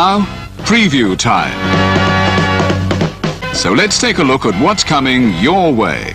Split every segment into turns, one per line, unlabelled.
Now, preview time. So let's take a look at what's coming your way.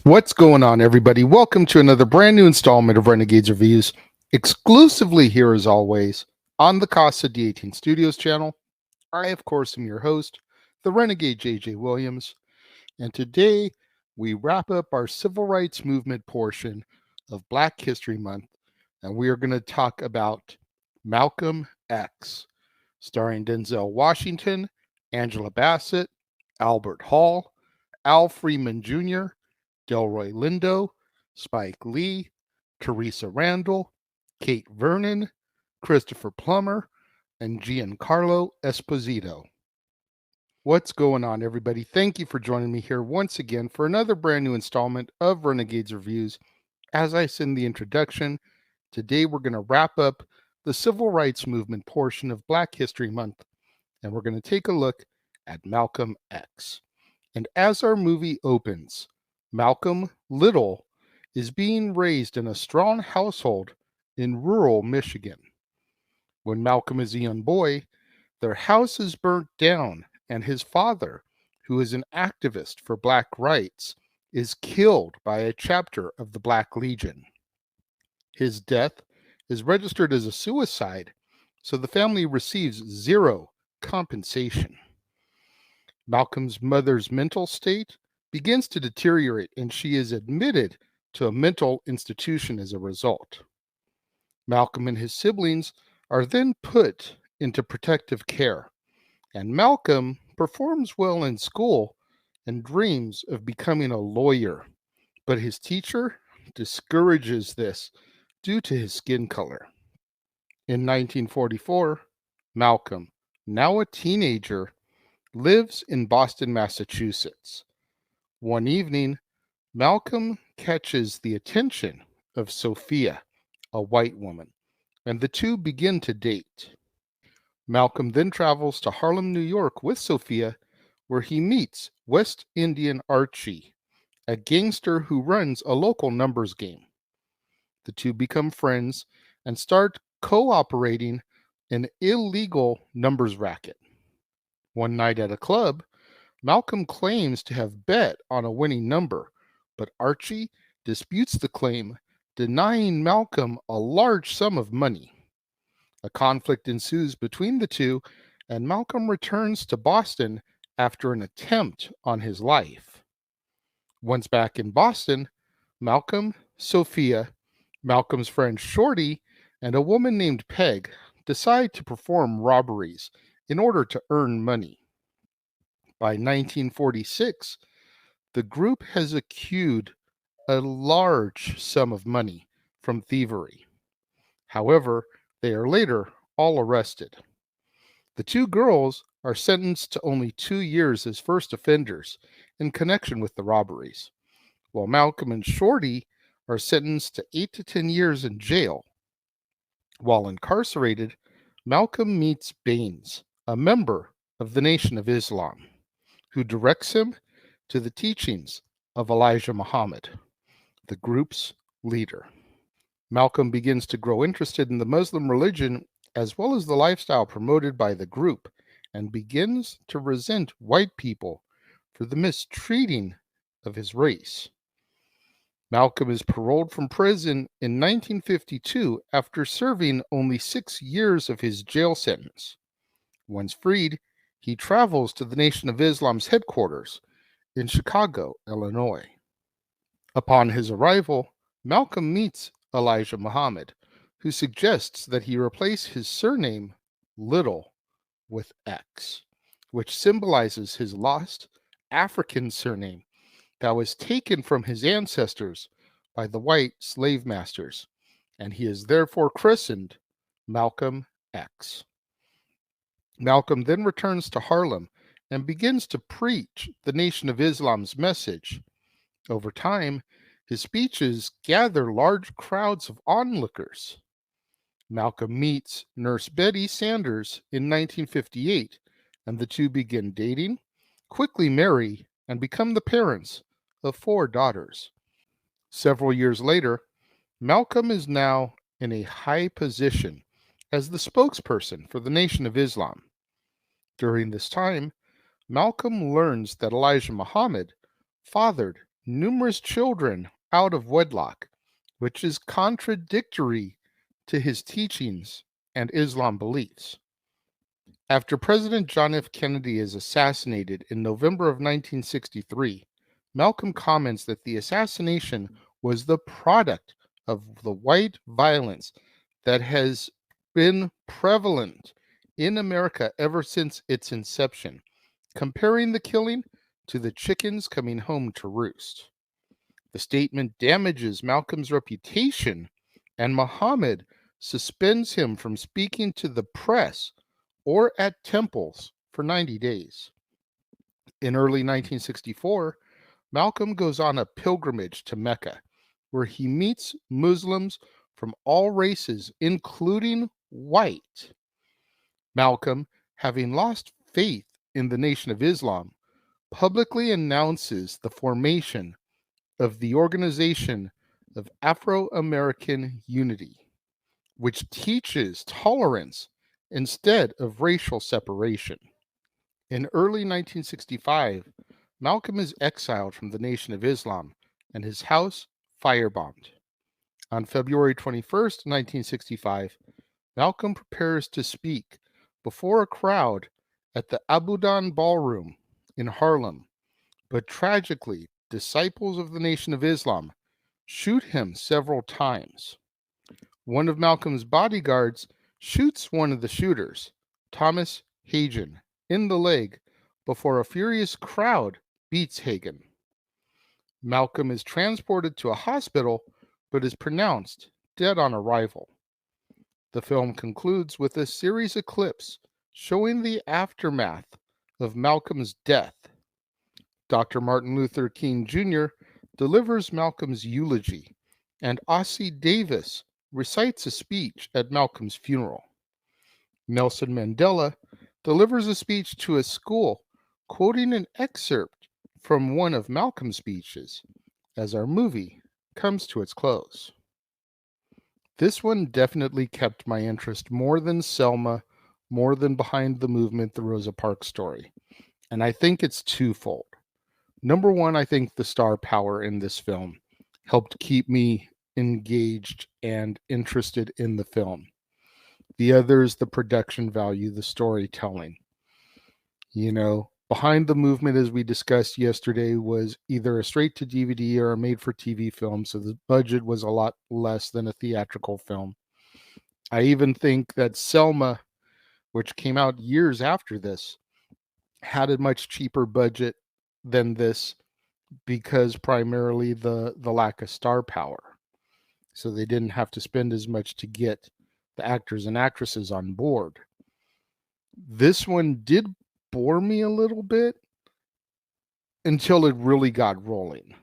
What's going on, everybody? Welcome to another brand new installment of Renegades Reviews, exclusively here as always on the Casa D18 Studios channel. I, of course, am your host, the Renegade JJ Williams, and today we wrap up our civil rights movement portion of Black History Month, and we are going to talk about Malcolm X, starring Denzel Washington, Angela Bassett, Albert Hall, Al Freeman Jr., Delroy Lindo, Spike Lee, Teresa Randall, Kate Vernon, Christopher Plummer, and Giancarlo Esposito. What's going on, everybody? Thank you for joining me here once again for another brand new installment of Renegades Reviews. As I said in the introduction, today we're going to wrap up the civil rights movement portion of Black History Month, and we're going to take a look at Malcolm X. And as our movie opens, Malcolm Little is being raised in a strong household in rural Michigan. When Malcolm is a young boy, their house is burnt down, and his father, who is an activist for Black rights, is killed by a chapter of the Black Legion. His death is registered as a suicide, so the family receives zero compensation. Malcolm's mother's mental state begins to deteriorate, and she is admitted to a mental institution as a result. Malcolm and his siblings are then put into protective care, and Malcolm performs well in school and dreams of becoming a lawyer, but his teacher discourages this due to his skin color. In 1944, Malcolm, now a teenager, lives in Boston, Massachusetts. One evening, Malcolm catches the attention of Sophia, a white woman, and the two begin to date. Malcolm then travels to Harlem, New York with Sophia, where he meets West Indian Archie, a gangster who runs a local numbers game. The two become friends and start cooperating an illegal numbers racket. One night at a club, Malcolm claims to have bet on a winning number, but Archie disputes the claim, denying Malcolm a large sum of money. A conflict ensues between the two, and Malcolm returns to Boston after an attempt on his life. Once back in Boston, Malcolm, Sophia, Malcolm's friend Shorty, and a woman named Peg decide to perform robberies in order to earn money. By 1946, the group has accrued a large sum of money from thievery. However, they are later all arrested. The two girls are sentenced to only 2 years as first offenders in connection with the robberies, while Malcolm and Shorty are sentenced to 8 to 10 years in jail. While incarcerated, Malcolm meets Baines, a member of the Nation of Islam, who directs him to the teachings of Elijah Muhammad, the group's leader. Malcolm begins to grow interested in the Muslim religion as well as the lifestyle promoted by the group, and begins to resent white people for the mistreating of his race. Malcolm is paroled from prison in 1952 after serving only 6 years of his jail sentence. Once freed, he travels to the Nation of Islam's headquarters in Chicago, Illinois. Upon his arrival, Malcolm meets Elijah Muhammad, who suggests that he replace his surname, Little, with X, which symbolizes his lost African surname that was taken from his ancestors by the white slave masters, and he is therefore christened Malcolm X. Malcolm then returns to Harlem and begins to preach the Nation of Islam's message. Over time, his speeches gather large crowds of onlookers. Malcolm meets Nurse Betty Sanders in 1958, and the two begin dating, quickly marry, and become the parents of 4 daughters. Several years later, Malcolm is now in a high position as the spokesperson for the Nation of Islam. During this time, Malcolm learns that Elijah Muhammad fathered numerous children out of wedlock, which is contradictory to his teachings and Islam beliefs. After President John F. Kennedy is assassinated in November of 1963, Malcolm comments that the assassination was the product of the white violence that has been prevalent in America ever since its inception, comparing the killing to the chickens coming home to roost. The statement damages Malcolm's reputation, and Muhammad suspends him from speaking to the press or at temples for 90 days. In early 1964, Malcolm goes on a pilgrimage to Mecca, where he meets Muslims from all races, including white. Malcolm, having lost faith in the Nation of Islam, publicly announces the formation of the Organization of Afro-American Unity, which teaches tolerance instead of racial separation. In early 1965, Malcolm is exiled from the Nation of Islam and his house firebombed. On February 21st, 1965, Malcolm prepares to speak before a crowd at the Abudan Ballroom in Harlem, but tragically, disciples of the Nation of Islam shoot him several times. One of Malcolm's bodyguards shoots one of the shooters, Thomas Hagen, in the leg before a furious crowd beats Hagen. Malcolm is transported to a hospital but is pronounced dead on arrival. The film concludes with a series of clips showing the aftermath of Malcolm's death. Dr. Martin Luther King Jr. delivers Malcolm's eulogy, and Ossie Davis recites a speech at Malcolm's funeral. Nelson Mandela delivers a speech to a school, quoting an excerpt from one of Malcolm's speeches, as our movie comes to its close. This one definitely kept my interest more than Selma, more than Behind the Movement, the Rosa Parks story. And I think it's twofold. Number one, I think the star power in this film helped keep me engaged and interested in the film. The other is the production value, the storytelling. You know, Behind the Movement, as we discussed yesterday, was either a straight to DVD or a made for TV film, so the budget was a lot less than a theatrical film. I even think that Selma, which came out years after this, had a much cheaper budget than this because primarily the lack of star power. So they didn't have to spend as much to get the actors and actresses on board. This one did bore me a little bit until it really got rolling.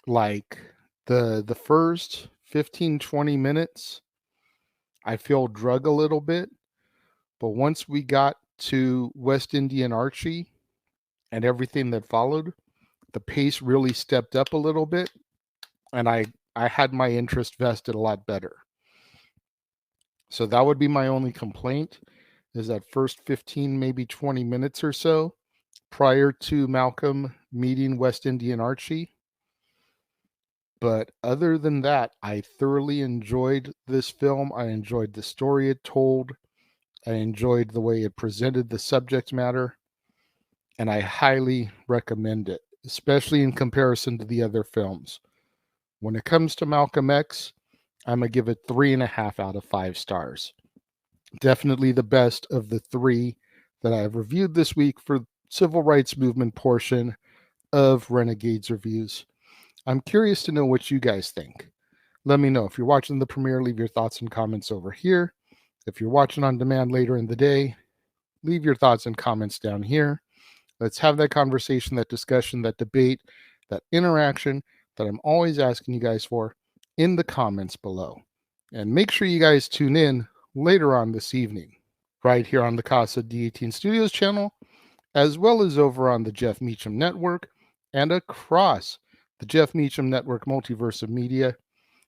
Like the first 15-20 minutes, I feel drug a little bit. But once we got to West Indian Archie and everything that followed, the pace really stepped up a little bit, and I had my interest vested a lot better. So that would be my only complaint, is that first 15, maybe 20 minutes or so prior to Malcolm meeting West Indian Archie. But other than that, I thoroughly enjoyed this film. I enjoyed the story it told. I enjoyed the way it presented the subject matter. And I highly recommend it, especially in comparison to the other films. When it comes to Malcolm X, I'm going to give it 3.5 out of 5 stars. Definitely the best of the 3 that I've reviewed this week for civil rights movement portion of Renegades Reviews. I'm curious to know what you guys think. Let me know. If you're watching the premiere, leave your thoughts and comments over here. If you're watching on demand later in the day, leave your thoughts and comments down here. Let's have that conversation, that discussion, that debate, that interaction that I'm always asking you guys for in the comments below. And make sure you guys tune in later on this evening, right here on the Casa D18 Studios channel, as well as over on the Jeff Meacham Network and across the Jeff Meacham Network multiverse of media,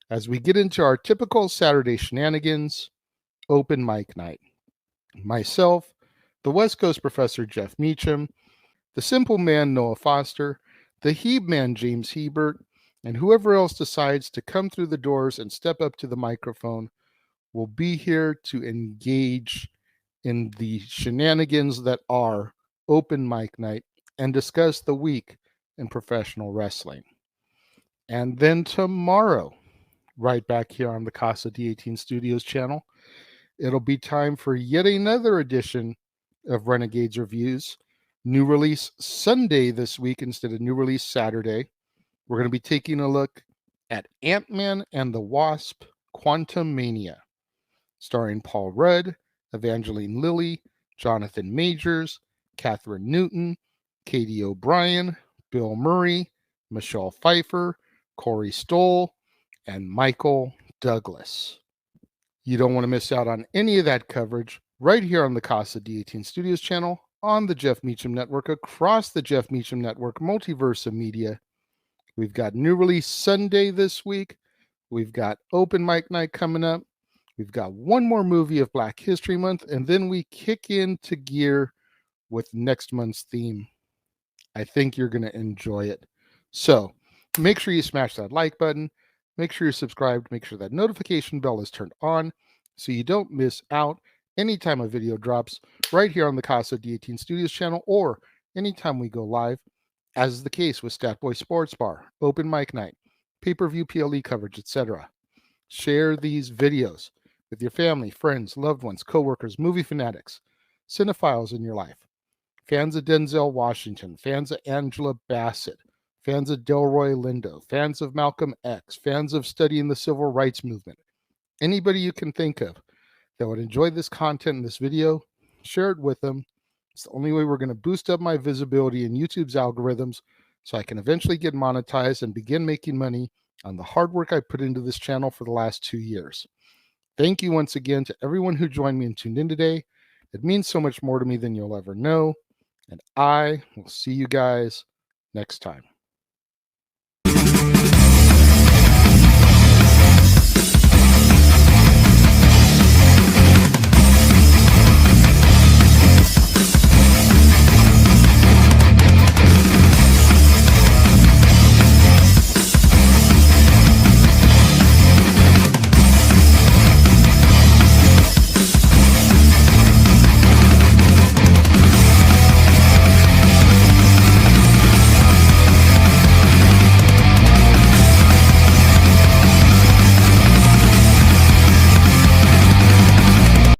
as we get into our typical Saturday shenanigans, open mic night. Myself, the West Coast Professor Jeff Meacham, the Simple Man Noah Foster, the Heeb Man James Hebert, And whoever else decides to come through the doors and step up to the microphone will be here to engage in the shenanigans that are open mic night and discuss the week in professional wrestling. And then tomorrow, right back here on the Casa D18 Studios channel, it'll be time for yet another edition of Renegades Reviews. New release Sunday this week instead of new release Saturday. We're going to be taking a look at Ant-Man and the Wasp: Quantumania, starring Paul Rudd, Evangeline Lilly, Jonathan Majors, Catherine Newton, Katie O'Brien, Bill Murray, Michelle Pfeiffer, Corey Stoll, and Michael Douglas. You don't want to miss out on any of that coverage right here on the Casa D18 Studios channel, on the Jeff Meacham Network, across the Jeff Meacham Network, multiverse of media. We've got new release Sunday this week. We've got open mic night coming up. We've got one more movie of Black History Month, and then we kick into gear with next month's theme. I think you're going to enjoy it. So make sure you smash that like button. Make sure you're subscribed. Make sure that notification bell is turned on so you don't miss out anytime a video drops right here on the Casa D18 Studios channel, or anytime we go live, as is the case with Statboy Sports Bar, Open Mic Night, pay-per-view PLE coverage, etc. Share these videos with your family, friends, loved ones, coworkers, movie fanatics, cinephiles in your life, fans of Denzel Washington, fans of Angela Bassett, fans of Delroy Lindo, fans of Malcolm X, fans of studying the civil rights movement. Anybody you can think of that would enjoy this content in this video, share it with them. It's the only way we're going to boost up my visibility in YouTube's algorithms so I can eventually get monetized and begin making money on the hard work I put into this channel for the last 2 years. Thank you once again to everyone who joined me and tuned in today. It means so much more to me than you'll ever know. And I will see you guys next time.